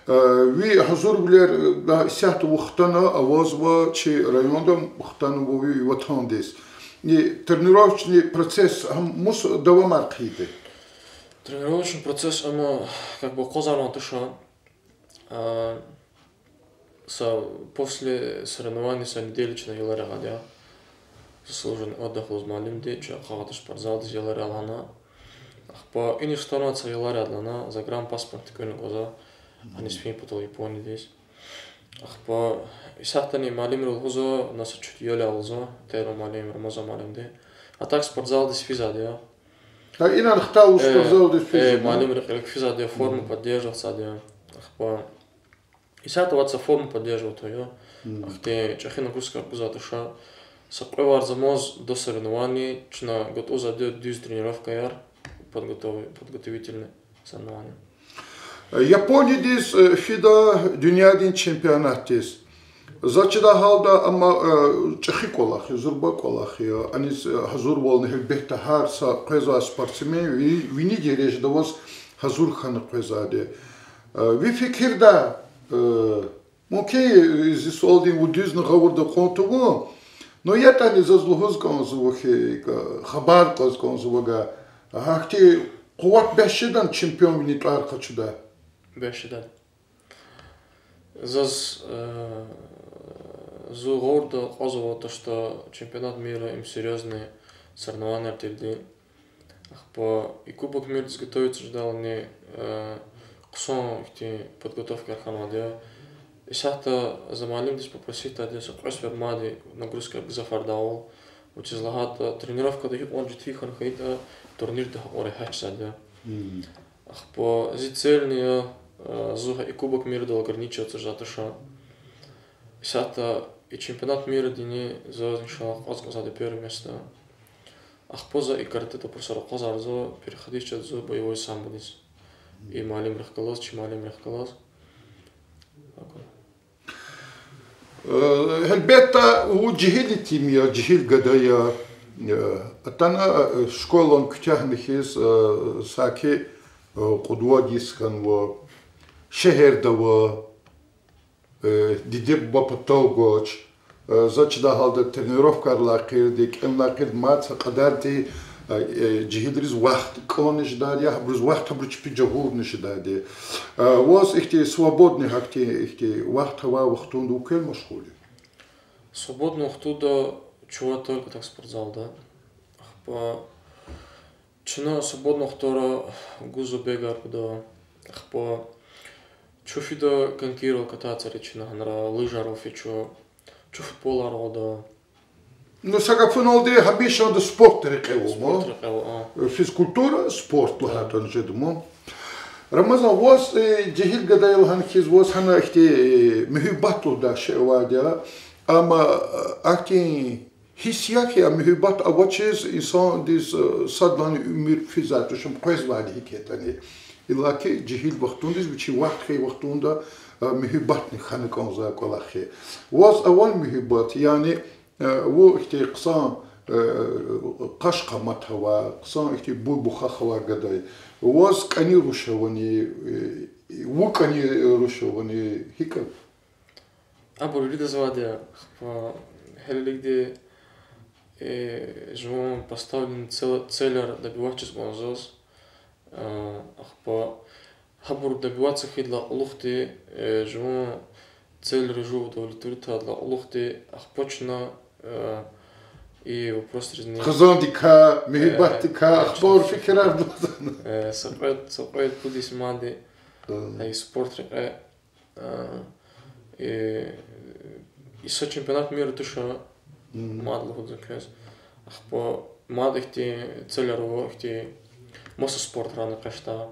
Ви hazır билер да сяхт уктана авазва чи районда уктана бови ватан здесь. Тренировочный процесс мус давам архиды. Тренировочный процесс, ама как бы козарно туша. После соревнований са неделично еларе гадя. Заслужен отдых узмалим де, че хагата спортзал дез еларе алана. По иних стануца еларе адлана, за грам паспорт көлн гоза, они свин потол Японии дез. По исахтани малим рулгозо, нас чуть еле алзо, теро малим рамаза малим де. А так спортзал дез физа де. Да и на хтау спортзал дез физа. Малим рек физа де форму поддерживаться де. По исахтаваться форму поддерживать ее. Ахте чахина куска кузатуша. Сапревар замоз до соревнований, чна готов за дюз тренировка яр, подготовительные соревнования. Япония здесь фида дюнядин чемпионат здесь. Зачида халда ама чахи колахи, зурба колахи, они хазур волны хельбехта харса квеза спортсмен, вини дереж да вас хазур хана квезаде. Ви фикирда, мокей здесь олдин удюзно говорда контугу. Но я так не заслужил звуки, хабар звука. Ахти куват бешедан чемпион винит архачуда. Бешедан. Заз гордо казало то, что чемпионат мира им серьезные соревнования впереди. По и Кубок мира готовится ждал не сон подготовка арханаде. И сата замалим здесь попросить таде сокросвер мади нагрузка зафардал. Учизлагата тренировка да он же твихан хайта турнир да оре хачсаде. По зицельния зуха и кубок мира да ограничиваться затыша. Сата и чемпионат мира дни за иншаллах за первое место. Поза и карате профессор Казарзо переходить за боевой самбудис. И малим рахкалас, чималим рахкалас. Elbette o cihil timiya, cihil gadaya atana şkolon kütahnihiz saki qudwa diskan ve şehirde ve didib bapatolgoç zaçda halda trenirovkarlar qirdik emlaqid mat qadarti جهيدريز وقت كونش دادي هبرز وقت هبرش بيجهور نش دادي واس إختي свободный هكتي إختي وقت هوا وقتون دو كل مشغولي свободно вахтуда чува только так спортзал, да. По чина свободно втора гузо бегар да. По чуфида конкирал кататься речина ханра лыжаров и чу футболар да. Ну сега фуналди хабиша да спорт рекево физкультура спорт лахатан жедмо Рамазан was جهيل قدايل هنكيز was هنا إختي مهبطو دا شواديا أما أكين hissiyat ya mühibbat avaçız insan diz sadlan ümür fizatuşum qoz vadi hikayetani illaki cihil vaqtundiz biçi vaqti vaqtunda mühibbat ni xanıkan za qolaxi was awal mühibbat yani bu işte qısan qash qamat hava qısan işte bu buxaxwa qaday was qani rushavani bu qani rushavani hikam Або люди завадя хелигде живом поставлен целер добиваться спонзос по хабур добиваться хидла улухте живом цель режу удовлетворить для улухте почна и вопрос резни хазандика мехбатика ахбар фикрар сапает пудис мади и спорт и со чемпионат мира туша мадл ход заказ по мадихти целеровохти моса спорт рано кашта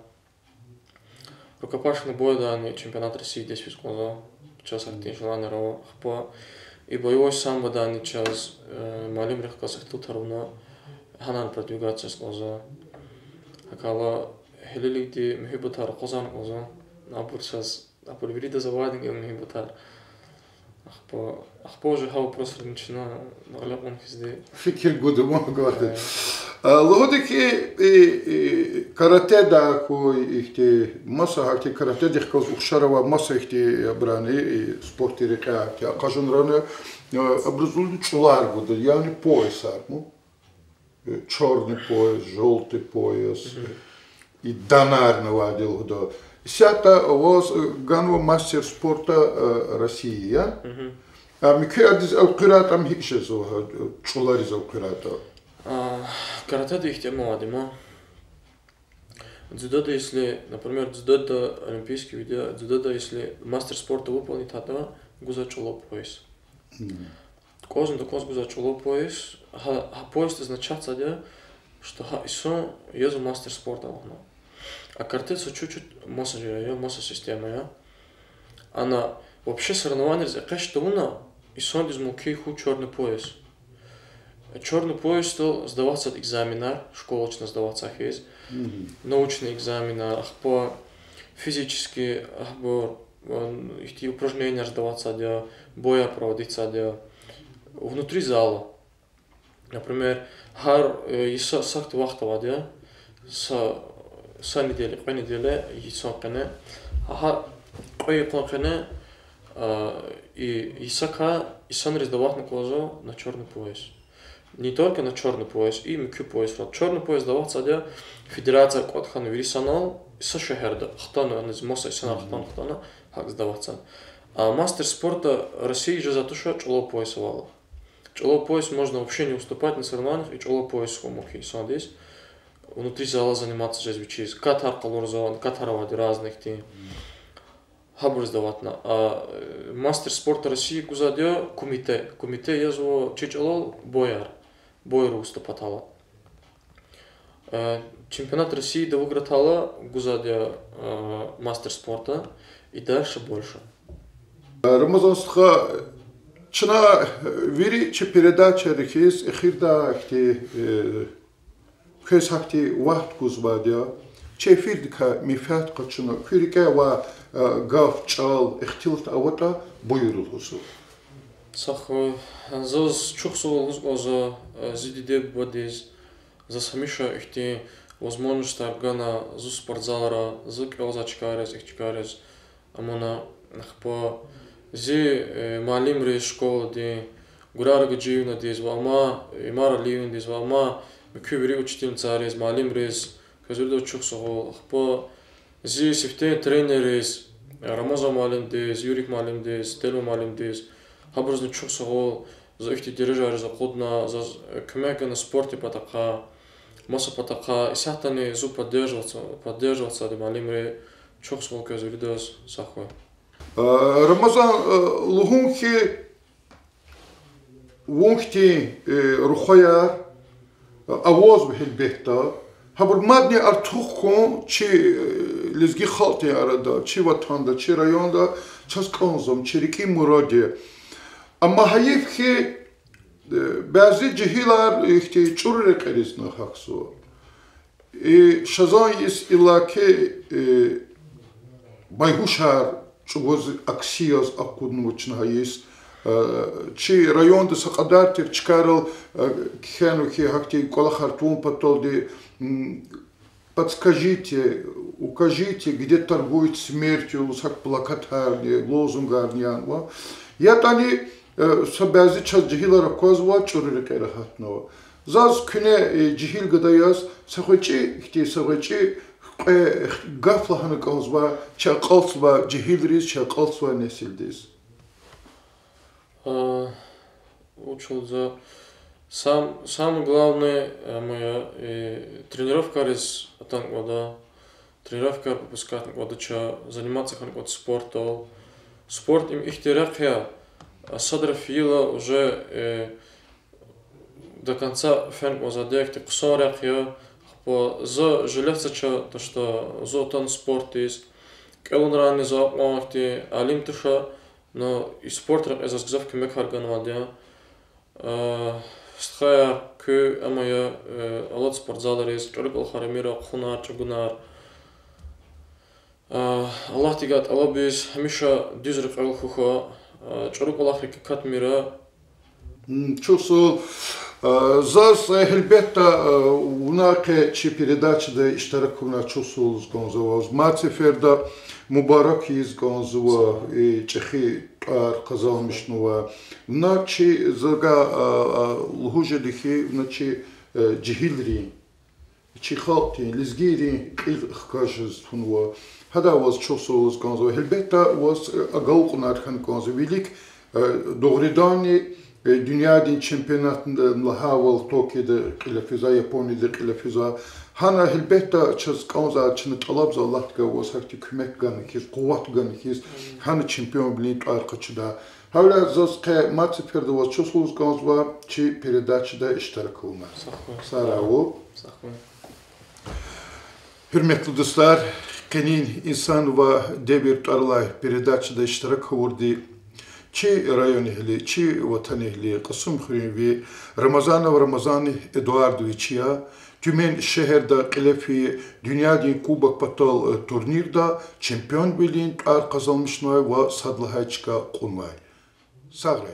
рукопашный бой да не чемпионат России здесь физкультура час актин желанеро по и боевой самбо да не час малим рехкасах тут равно ханан продвигаться с глаза акала хелилити мехибатар казан глаза набор час апольвирида завадинг мехибатар Ахпоже хау просто начина наглядно хизде. Fikir guduma gvardı. Лодики карате да кой ихте маса хакти карате дих каз ухшарова маса ихте брани спорт река я кажун раны образуют чулар буду yani поясар ну черный пояс желтый пояс и донар наводил да Сята was ганва мастер спорта России, я? А микадис алкират ам хикшезо чуларис алкирата. Карате да их тема адима. Дзюдо, если, например, дзюдо олимпийский видео, дзюдо, если мастер спорта выполнит этого, гуза чуло пояс. Кожен докос гуза чуло пояс, а пояс означает, что исо езу мастер спорта вахно. А картеца чуть-чуть масса система, она вообще соревнование за что она и сон из мукейху черный пояс. Черный пояс стал сдаваться от экзамена, школочно сдаваться есть, научный экзамен, по физически, эти упражнения сдаваться, для боя проводиться, для внутри зала. Например, хар и сахт вахтова, да, неделя, по неделе, и сонкане, кое планкане, и сака, и сон раздавать на козу на черный пояс. Не только на черный пояс, и микю пояс. Черный пояс даваться, да, федерация Котхан Вирисанал, и со шехерда, хтана, не змоса, и сана хтана, хак сдаваться. А мастер спорта России же за то, что чуло поясовало. Чуло пояс можно вообще не уступать на соревнованиях, и чуло пояс хомоки, сон здесь. внутри зала заниматься через Катар, Калурзован, Катаровади разных ти. Хабурз даватна. А мастер спорта России гузадя комите. Комите язво чечалал бояр. Бойр уступатала. Чемпионат России да выиграла гузадя мастер спорта и дальше больше. Рамазанская чна вери че передача рекис эхирда ахти хес ахти вахт гузбадя че фирдка мифат качна фирка ва гав чал эхтилт авата бойрулусу. Сахой заз чухсул за зидиде бодис за самиша ихти возможность аргана за спортзалара за козачкарес ихчкарес амона нахпа зи малим рез школа ди гурарга дживна дис вама имара ливин дис вама kübri учительница рез малим рез казурда чухсул хпа зи сифте тренер рез Рамазан малим дис Юрик малим дис Тело малим дис хаброзны чухсул за ихти дирижер за кодна за кмека на спорте патака Маса патака исахтани зу поддерживаться да малимре чухсул казурдас сахой. Рамазан лухунки вунхти рухая авоз бихбехта хабр мадни артухкон чи лизги халти арада чи ватанда чи районда часконзом чирики муради amma hayif ki bazı cihiller ihti çurre karizna haksu şazan is illa ki bayhuşar çuboz aksiyos akudnu için hayis чи район да сакадартир чкарал кхену ки хакти кола хартун потолди подскажите укажите где торгуют смертью сак плакатарни лозунгарнян я тани собази час жихилара козва чурре керахатно заз күне жихил гадаяс сахочи хти сахочи гафлахана козва чакалсва жихилрис чакалсва несилдис учил за самое главное моя тренировка рез атан года тренировка попускать года ча заниматься как спортом спорт им ихтирак я садра фила уже до конца фен возадек ты кусарак я по за железо ча то что зотан спорт есть келон раны за махти алим туша но и спорт это сказав кемек харган вадя стхая к амая алот спортзалар есть чоргол харамира хунар чугунар Аллах тигат Аллах без хамиша дизрик алхуха чоргол ахрика катмира чусул зас эльбетта унаке чи передача да иштаракуна чусул сгонзовоз мацеферда Мубарак из Гонзуа и Чехи Казалмишнува. Начи зага лхужелихи, начи джихилри, чихалти, лизгири, кашез фунва. Хада was чосол из Гонзуа. Хельбета was агалкунархан Гонзуа. Велик Догридани Dünyadin çempionatında mlahaval Tokyo'da kilafiza, Japonya'da kilafiza. Hana elbette çaz kanza çını talabza Allah gavas hakti kümek ganıkiz, kuvvet ganıkiz. Hana çempiyon bilin arkadaşıda. Havla zazke matı perde was çosluz ganzva çi передачада iştirak olmaz. Sağ ol. Hürmetli dostlar, kenin insan ve devir tarlay передачада iştirak olurdu. Чи район ehli, чи vatan ehli, Kasım Hürri Ramazan Eduardovич'ya tümen şehirde kilefi dünyadaki kubak patal turnirda çempiyon bilin kazanmışlar ve sadlahaçka konvay. Sağ olun.